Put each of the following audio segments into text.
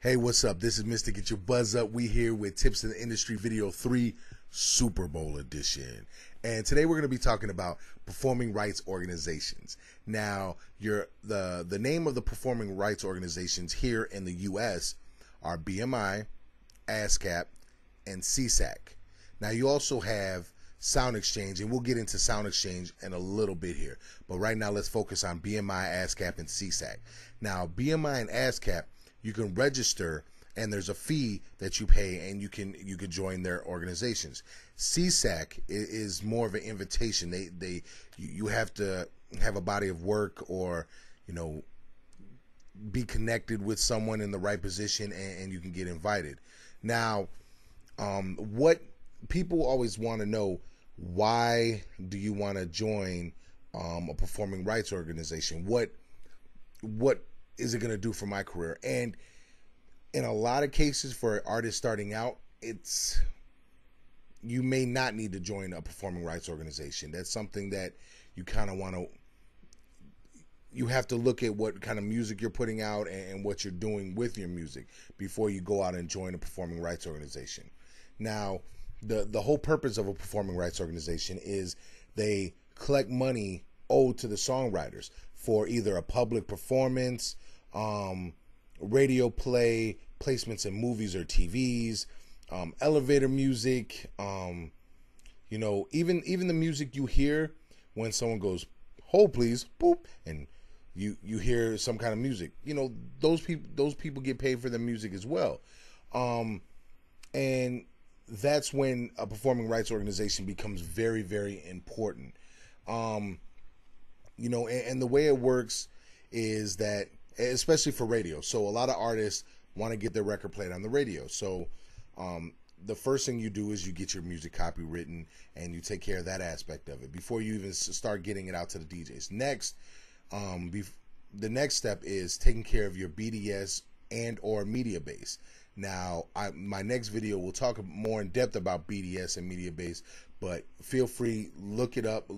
Hey, what's up? This is Mr. Get Your Buzz Up. We here with Tips in the Industry Video 3 Super Bowl Edition. And today we're going to be talking about performing rights organizations. Now, the name of the performing rights organizations here in the U.S. are BMI, ASCAP, and SESAC. Now, you also have Sound Exchange, and we'll get into Sound Exchange in a little bit here. But right now, let's focus on BMI, ASCAP, and SESAC. Now, BMI and ASCAP, you can register and there's a fee that you pay and you can join their organizations. SESAC is more of an invitation. You have to have a body of work or be connected with someone in the right position and you can get invited. Now, what people always want to know, why do you want to join a performing rights organization? What is it going to do for my career? And in a lot of cases for artists starting out, you may not need to join a performing rights organization. That's something that you kind of want to, you have to look at what kind of music you're putting out and what you're doing with your music before you go out and join a performing rights organization. Now, the whole purpose of a performing rights organization is they collect money owed to the songwriters for either a public performance, radio play, placements in movies or TVs, elevator music, even the music you hear when someone goes, "Hold please," boop, and you hear some kind of music. Those people get paid for the music as well, and that's when a performing rights organization becomes very, very important. And the way it works is that, especially for radio, so a lot of artists want to get their record played on the radio. So the first thing you do is you get your music copywritten and you take care of that aspect of it before you even start getting it out to the DJs. Next, the next step is taking care of your BDS and or media base. Now, my next video will talk more in depth about BDS and media base, but feel free, look up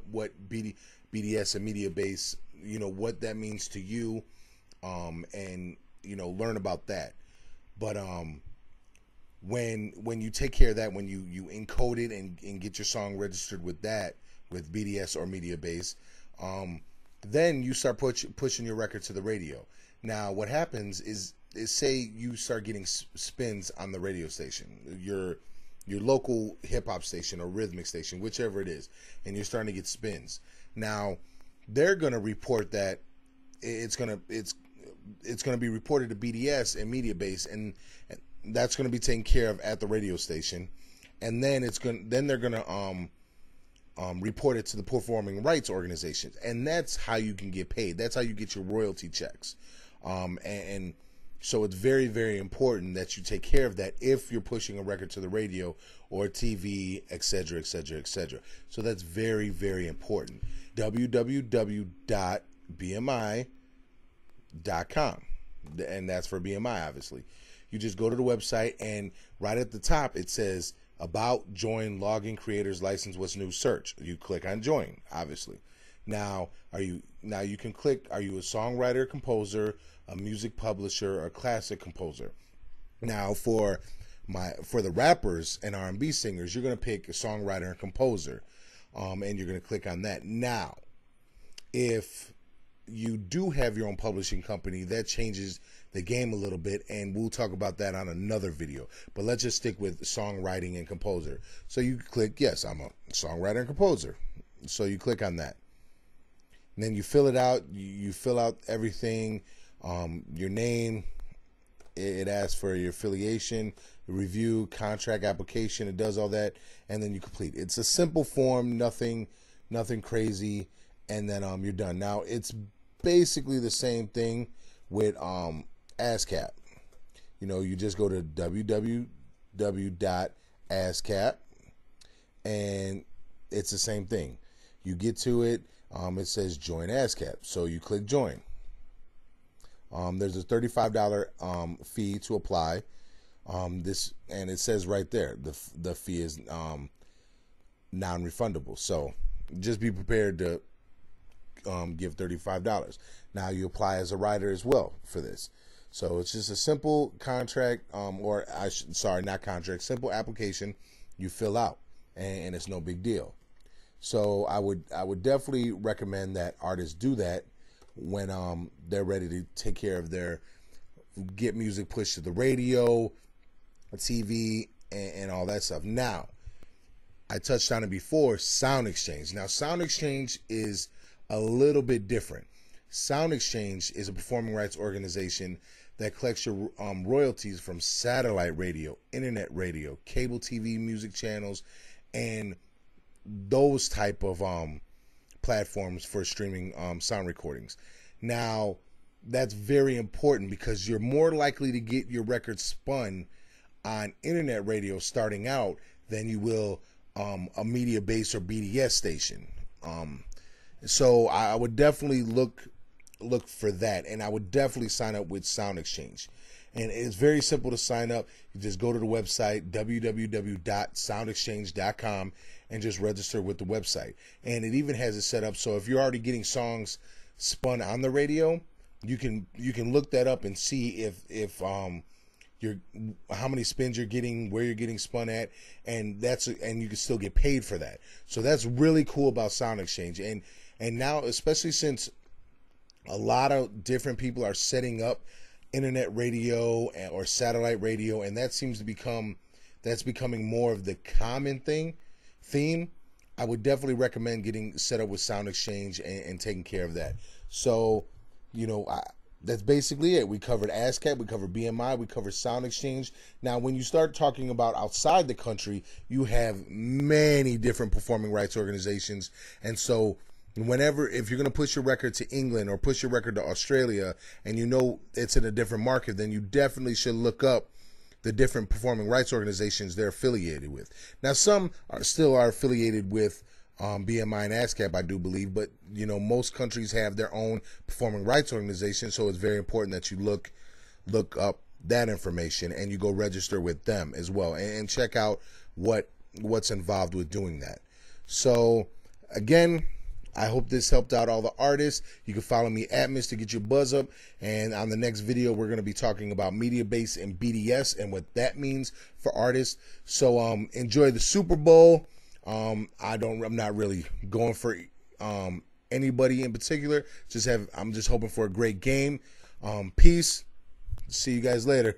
what BDS and media base, what that means to you, and learn about that. But when you take care of that, when you encode it and get your song registered with that, with BDS or media base, then you start pushing your record to the radio. Now, what happens is say you start getting spins on the radio station, your local hip hop station or rhythmic station, whichever it is, and you're starting to get spins. Now, they're gonna report that it's gonna be reported to BDS and media base, and that's gonna be taken care of at the radio station, and then they're gonna report it to the performing rights organizations, and that's how you can get paid. That's how you get your royalty checks, and so it's very, very important that you take care of that if you're pushing a record to the radio or TV, etc., etc., etc. So that's very, very important. www.bmi.com, and that's for BMI, obviously. You just go to the website, and right at the top it says about, join, login, creators, license, what's new, search. You click on join, obviously. Now you can click, are you a songwriter, composer, a music publisher, or a classic composer? Now for the rappers and R&B singers, you're going to pick a songwriter and composer, and you're going to click on that. Now, if you do have your own publishing company, that changes the game a little bit, and we'll talk about that on another video. But let's just stick with songwriting and composer. So you click, yes, I'm a songwriter and composer. So you click on that. And then you fill it out. You fill out everything, your name. It asks for your affiliation, review, contract, application. It does all that, and then you complete. It's a simple form, nothing crazy, and then you're done. Now, it's basically the same thing with ASCAP. You just go to www.ascap, and it's the same thing. You get to it. It says join ASCAP, so you click join. There's a $35 fee to apply. And it says right there the fee is non-refundable. So just be prepared to give $35. Now you apply as a writer as well for this. So it's just a simple contract, not contract, simple application you fill out, and it's no big deal. So I would definitely recommend that artists do that when they're ready to take care of their get music pushed to the radio, TV, and all that stuff. Now, I touched on it before, Sound Exchange. Now, Sound Exchange is a little bit different. Sound Exchange is a performing rights organization that collects your royalties from satellite radio, internet radio, cable TV, music channels, and those type of platforms for streaming sound recordings. Now, that's very important because you're more likely to get your record spun on internet radio starting out than you will a media base or BDS station. So I would definitely look for that, and I would definitely sign up with Sound Exchange. And it's very simple to sign up. You just go to the website www.soundexchange.com and just register with the website. And it even has it set up so if you're already getting songs spun on the radio, you can look that up and see if you're how many spins you're getting, where you're getting spun at, and you can still get paid for that. So that's really cool about Sound Exchange. And now, especially since a lot of different people are setting up internet radio or satellite radio, and that's becoming more of the common theme. I would definitely recommend getting set up with Sound Exchange and taking care of that. So, that's basically it. We covered ASCAP, we covered BMI, we covered Sound Exchange. Now, when you start talking about outside the country, you have many different performing rights organizations, and so if you're going to push your record to England or push your record to Australia and it's in a different market, then you definitely should look up the different performing rights organizations they're affiliated with. Now, some are affiliated with BMI and ASCAP, I do believe, but most countries have their own performing rights organization, so it's very important that you look up that information and you go register with them as well and check out what's involved with doing that. So, again, I hope this helped out all the artists. You can follow me at Mr. Get Your Buzz Up. And on the next video, we're going to be talking about media base and BDS and what that means for artists. So enjoy the Super Bowl. I'm not really going for anybody in particular. I'm just hoping for a great game. Peace. See you guys later.